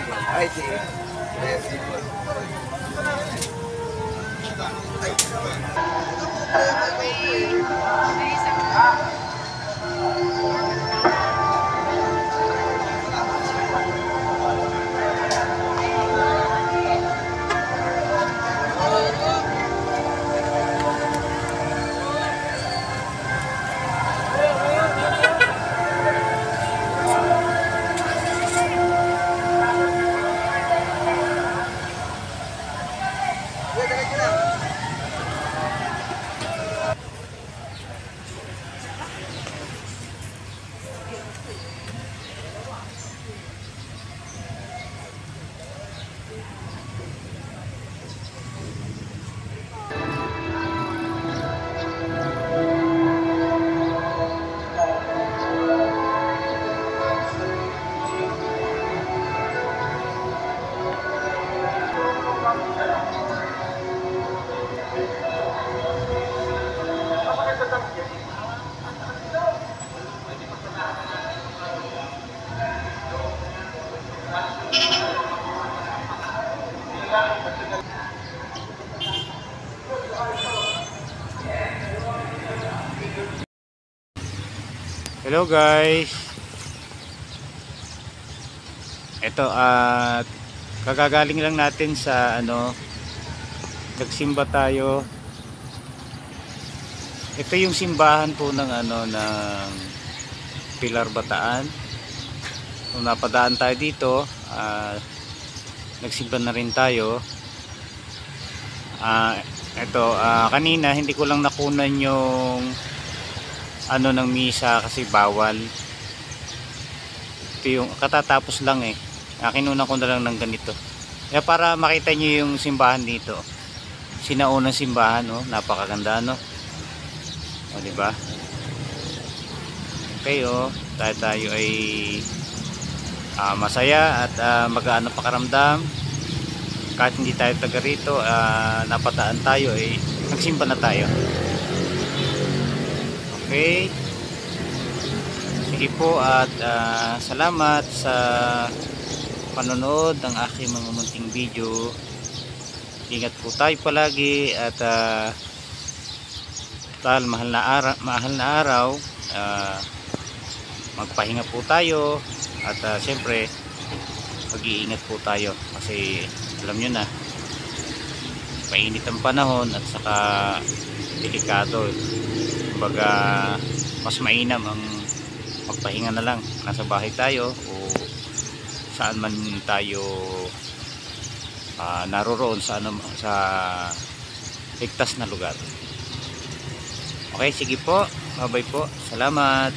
Ay, sige. Hello guys. Ito kagagaling lang natin sa nagsimba tayo. Ito yung simbahan po ng ng Pilar Bataan. Kung napadaan tayo dito, nagsimba na rin tayo. Ito kanina hindi ko lang nakunan yung ng misa kasi bawal. Ito yung katatapos lang kinunan ko na lang ng ganito. Kaya para makita nyo yung simbahan dito. Sinaunang simbahan, napakaganda o diba? Okay, tayo ay masaya at magaan ang pakaramdam. Kahit hindi tayo taga rito, napataan tayo nagsimba na tayo. Okay. Sige po at salamat sa panonood ng aking mga munting video. Ingat po tayo palagi at mahal na araw, magpahinga po tayo at siyempre mag-iingat po tayo kasi alam nyo na mainit ang panahon at saka delikado. Kumbaga mas mainam ang magpahinga na lang, nasa bahay tayo o saan man tayo naroroon sa ligtas na lugar. Okay, sige po, bye bye po, salamat.